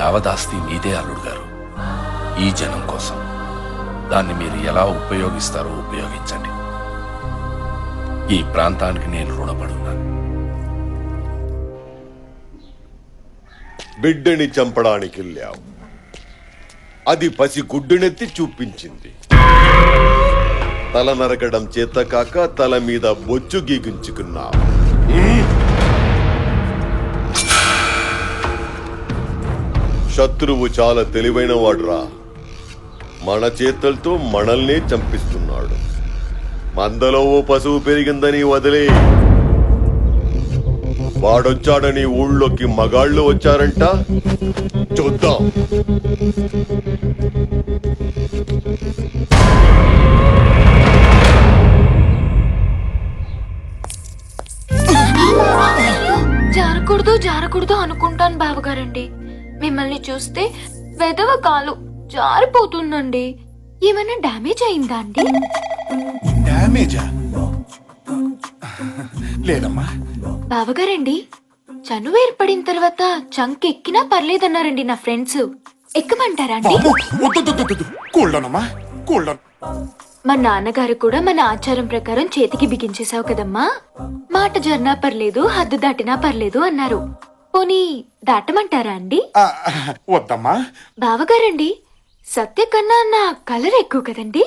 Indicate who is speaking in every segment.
Speaker 1: యావదాస్తి మీదే అల్లుడు గారు. ఈ జనం కోసం దాన్ని మీరు ఎలా ఉపయోగిస్తారో ఉపయోగించండి. ఈ ప్రాంతానికి నేను రుణపడున్నాను.
Speaker 2: బిడ్డని చంపడానికి వెళ్ళావు, అది పసి గుడ్డునెత్తి చూపించింది. తల నరకడం చేత కాక తల మీద బొచ్చు గీగించుకున్నావు. శత్రువు చాలా తెలివైన వాడురా. మన చేతులతో మనల్నే చంపిస్తున్నాడు. మందలో ఓ పశువు పెరిగిందని వదిలే. వాడొచ్చాడని ఊళ్ళోకి మగాళ్ళు వచ్చారంట, చూద్దాం.
Speaker 3: జారకూడదు జారకూడదు అనుకుంటాను బావగారండి. మిమ్మల్ని చూస్తే వెదవ కాలు జారిపోతుందండి. ఏమైనా డ్యామేజ్ అయిందా అండి?
Speaker 4: డ్యామేజా? లేదమ్మా.
Speaker 3: బావగారండి, చనువు ఏర్పడిన తర్వాత చంక్ ఎక్కినా పర్లేదన్నారండి నా ఫ్రెండ్స్. ఎక్కమంటారా అండి?
Speaker 4: కూల్డోనమ్మా, కూల్డోన్.
Speaker 3: మా నాన్నగారు కూడా మన ఆచారం ప్రకారం చేతికి బిగించేశావు కదమ్మా, మాట జర్నా పర్లేదు హద్దు దాటినా పర్లేదు అన్నారు. పోనీ దాటమంటారా అండి?
Speaker 4: వద్దమ్మా.
Speaker 3: బావగారండి, సత్య కన్నా నా కలర్ ఎక్కువ కదండి,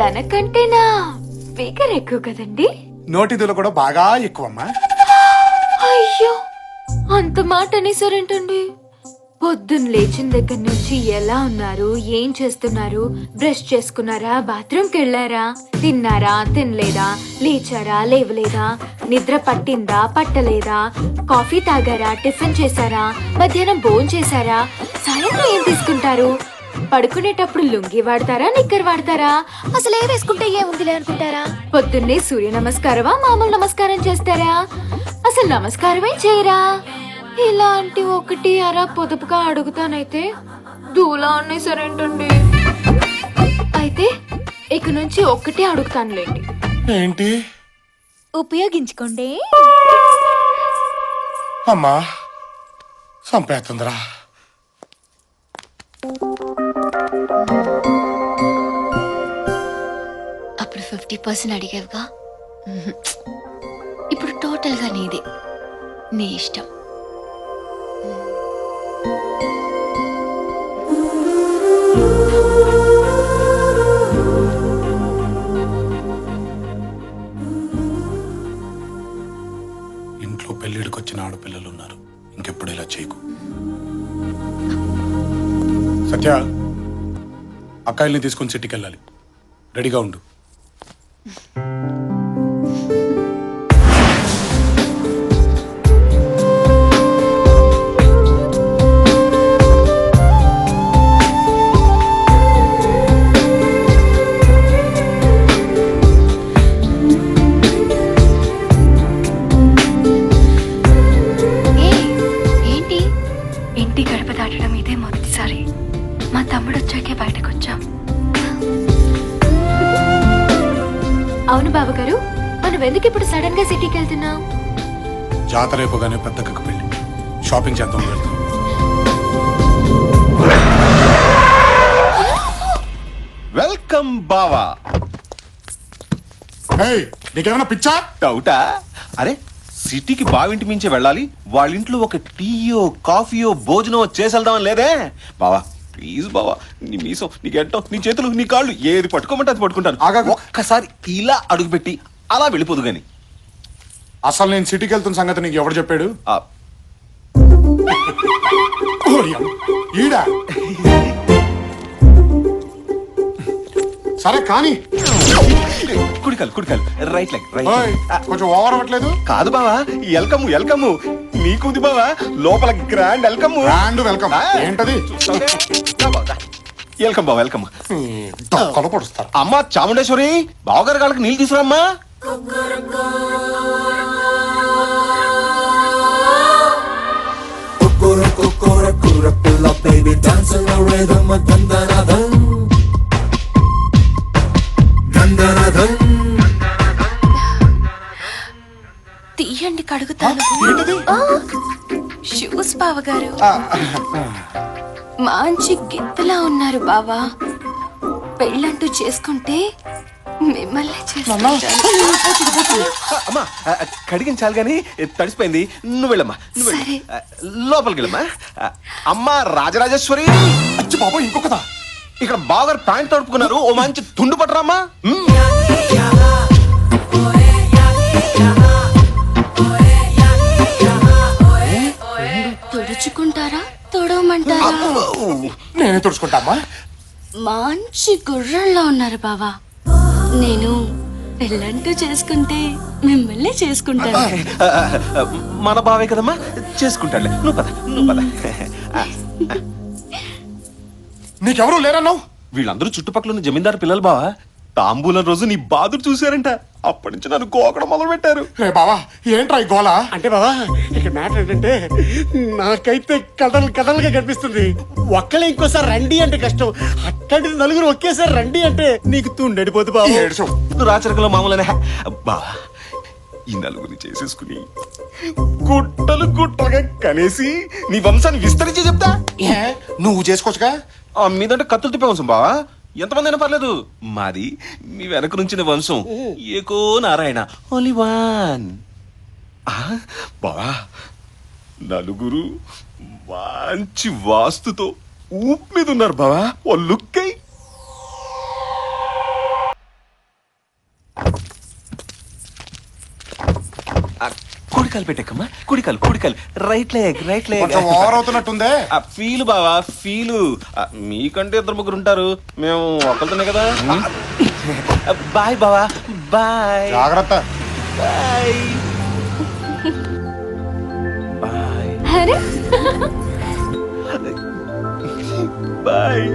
Speaker 3: తనకంటే నా ఫిగర్ ఎక్కువ కదండి.
Speaker 4: నోటిదులు కూడా బాగా ఎక్కువమ్మా.
Speaker 3: అయ్యో, అంత మాట అనేసారేంటండి? పొద్దున్న లేచిన దగ్గర నుంచి ఎలా ఉన్నారు, ఏం చేస్తున్నారు, బ్రష్ చేసుకున్నారా, బాత్రూమ్కి వెళ్ళారా, తిన్నారా తినలేదా, లేచారా లేవలేదా, నిద్ర పట్టిందా పట్టలేదా, కాఫీ తాగారా, టిఫిన్ చేశారా, మధ్యాహ్నం భోజనం చేశారా, సాయంత్రం ఏం తీసుకుంటారు, పడుకునేటప్పుడు లుంగి వాడతారా నిక్కర్ వాడతారా, అసలు ఏ వేసుకుంటే ఏముందిలే అనుకుంటారా, పొద్దున్నే సూర్య నమస్కారమా మామూలు నమస్కారం చేస్తారా, అసలు నమస్కారమే చేయరా? ఇలాంటి ఒకటి అరా పొదుపుగా అడుగుతానైతే దూలా అనేసరేంటండి. అయితే ఇక నుంచి ఒక్కటే అడుగుతానులేండి.
Speaker 4: ఏంటి?
Speaker 3: ఉపయోగించుకోండి.
Speaker 4: అమ్మా సంపేస్తుందిరా.
Speaker 3: అప్పుడు 50% అడిగావుగా, ఇప్పుడు టోటల్ గా నీదే. నీ ఇష్టం.
Speaker 4: ఇంట్లో పెళ్లిడికి వచ్చిన ఆడపిల్లలు ఉన్నారు, ఇంకెప్పుడు ఇలా చేయకు. సత్య, అక్కాయిల్ని తీసుకొని సిటీకి వెళ్ళాలి, రెడీగా ఉండు.
Speaker 3: అవును బావగారు, మనం ఎందుకు ఇప్పుడు సడన్ గా సిటీకి వెళ్తున్నాం?
Speaker 4: జాతర అయిపోగానే పెద్దక్కకు పెళ్లి, షాపింగ్ చేద్దాం వెళ్తాం.
Speaker 5: వెల్కమ్ బావా.
Speaker 4: నీకేమైనా పిచ్చా?
Speaker 5: డౌటా? అరే సిటీకి బావింటి మించే వెళ్ళాలి, వాళ్ళ ఇంట్లో ఒక టీయో కాఫీయో భోజనం చేసేద్దామని లేదే బావా. ప్లీజ్ బావా, నీ మీసం నీ గెట్టం నీ చేతులు నీ కాళ్ళు ఏది పట్టుకోమంటే అది పట్టుకుంటాను. ఒక్కసారి ఇలా అడుగుపెట్టి అలా వెళ్ళిపోదు గాని.
Speaker 4: అసలు నేను సిటీకి వెళ్తున్న సంగతి నీకు ఎవడు చెప్పాడు? ఈడా సరే కానీ
Speaker 5: కుడికాలు రైట్ లెగ్ రైట్.
Speaker 4: కొంచెం ఓవర్ అవ్వట్లేదు?
Speaker 5: కాదు బావా, వెల్కమ్ నీకుంది బావా, లోపల గ్రాండ్ వెల్కమ్.
Speaker 4: గ్రాండ్ వెల్కమ్ ఏంటది?
Speaker 5: వెల్కమ్ బావా వెల్కమ్.
Speaker 4: పొడుస్తారు.
Speaker 5: అమ్మా చాముండేశ్వరి, బావగారి కాళ్ళకి నీళ్ళు తీసుకురామ్మా.
Speaker 3: తీయండి కడుగుతాను. షూస్ బావగారు మంచి గిత్తలా ఉన్నారు బావా. పెళ్ళంటూ చేసుకుంటే మిమ్మల్ని చేసుకుంటాను.
Speaker 5: అమ్మా కడిగించాలి గాని తడిసిపోయింది. నువ్వు వెళ్ళమ్మా, నువ్వు వెళ్ళు.
Speaker 3: సరే.
Speaker 5: లోపలికి వెళ్ళమ్మా. అమ్మా రాజరాజేశ్వరి,
Speaker 4: అచ్చి బాబు ఇంకొకదా.
Speaker 5: ఇక్కడ బాగా ప్యాంట్ తడుపుకున్నారు, ఓ మంచి తుండు పట్టరామ్మా.
Speaker 3: తుడుచుకుంటారా తొడవమంటారా?
Speaker 4: నేనే తుడుచుకుంటామ్మా.
Speaker 3: మంచి గుర్రంలా ఉన్నారు బావా. నేను పెళ్ళంటూ చేసుకుంటే మిమ్మల్ని చేసుకుంటాను.
Speaker 5: మన బావే కదమ్మా, చేసుకుంటాడులే. నువ్వు పద, నువ్వు పద.
Speaker 4: నీకెవరూ లేరన్నావు.
Speaker 5: వీళ్ళందరూ చుట్టుపక్కల ఉన్న జమీందారు పిల్లలు బావా. తాంబూలం రోజు నీ బాధుడు చూశారంట, అప్పటి నుంచి నన్ను గోకడం మొదలు పెట్టారు.
Speaker 4: రే బావా, ఏంట్రా ఈ గోల?
Speaker 6: అంటే బాబా ఇక్కడ మ్యాటర్ ఏంటంటే నాకైతే కథలుగా కనిపిస్తుంది. ఒక్కలే ఇంకోసారి రండి అంటే కష్టం, అట్లాంటి నలుగురు ఒకేసారి రండి అంటే నీకు తుండడిపోతు బాబు.
Speaker 4: ఏడ్చు.
Speaker 5: రాచరికంలో మామూలనే బావా. ఈ నలుగురిని చేసేసుకుని గుట్టలు గుట్టలుగా కనేసి నీ వంశాన్ని విస్తరించి చెప్తా.
Speaker 4: ఏ నువ్వు చేసుకోవచ్చుగా.
Speaker 5: మీదంటే కత్తులు తిప్పే వంశం బావా, ఎంతమంది అయినా పర్లేదు. మాది మీ వెనక నుంచిన వంశం, ఏకో నారాయణ, ఓన్లీ వన్. బావా నలుగురు మంచి వాస్తుతో ఊపు మీద ఉన్నారు బావా. ఓ లుక్ అయి. కుడికాలు పెట్టకమ్మా, కుడికాలు. Right leg.
Speaker 4: కొంచెం ఓవర్ అవుతున్నట్టుందే.
Speaker 5: ఫీలు బావా, ఫీలు. మీకంటే ఇద్దరు ముగ్గురు ఉంటారు, మేము ఒకరితోనే కదా. బాయ్ బావా, బాయ్.
Speaker 4: జాగ్రత్త.
Speaker 5: బాయ్ బాయ్
Speaker 3: అరే
Speaker 5: బాయ్.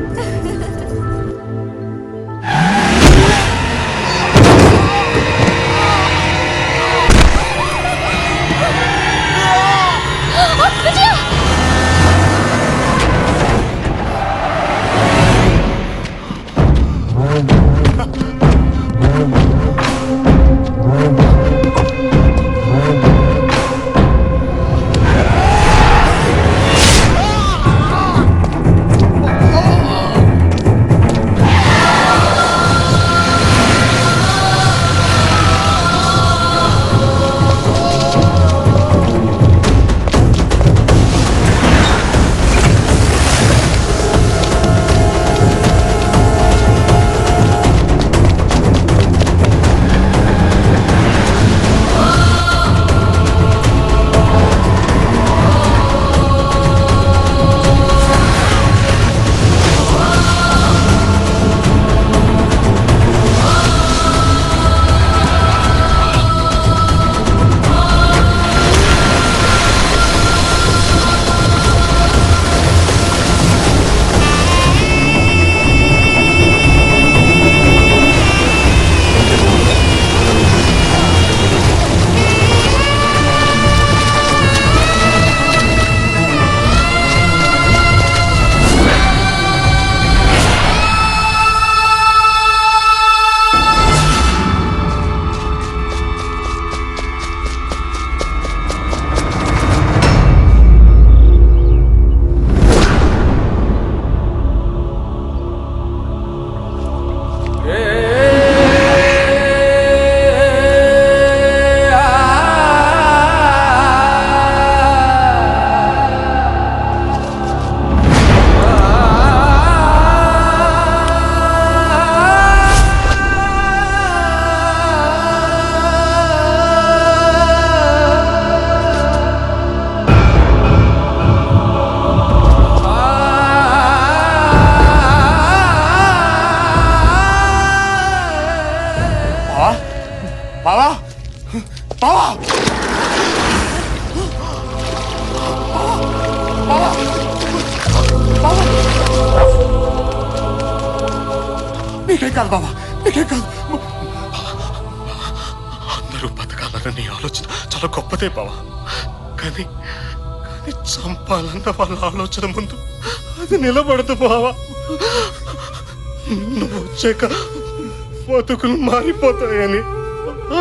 Speaker 4: బావా బావా బావా బావా, నీకేం కాదు బావా, నీకేం కాదు.
Speaker 6: అందరూ బతకాలన్న నీ ఆలోచన చాలా గొప్పదే బావా, కానీ చంపాలన్న వాళ్ళ ఆలోచన ముందు అది నిలబడదు బావా. నువ్వు వచ్చాక బతుకులు మారిపోతాయని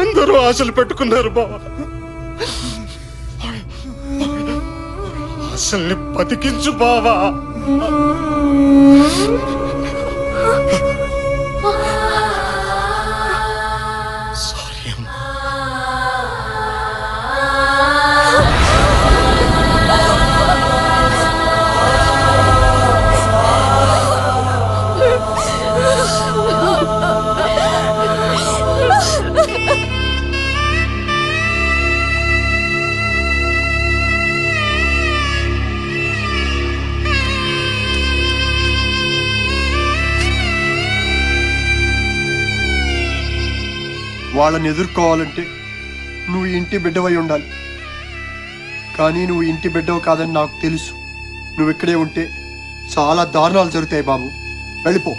Speaker 6: అందరూ ఆశలు పెట్టుకున్నారు బావా. హర్షల్ని బతికించు బావా. సారీ అమ్మా.
Speaker 7: వాళ్ళని ఎదుర్కోవాలంటే నువ్వు ఇంటి బిడ్డవై ఉండాలి. కానీ నువ్వు ఇంటి బిడ్డవు కాదని నాకు తెలుసు. నువ్వు ఇక్కడే ఉంటే చాలా దారుణాలు జరుగుతాయి బాబు. వెళ్ళిపో.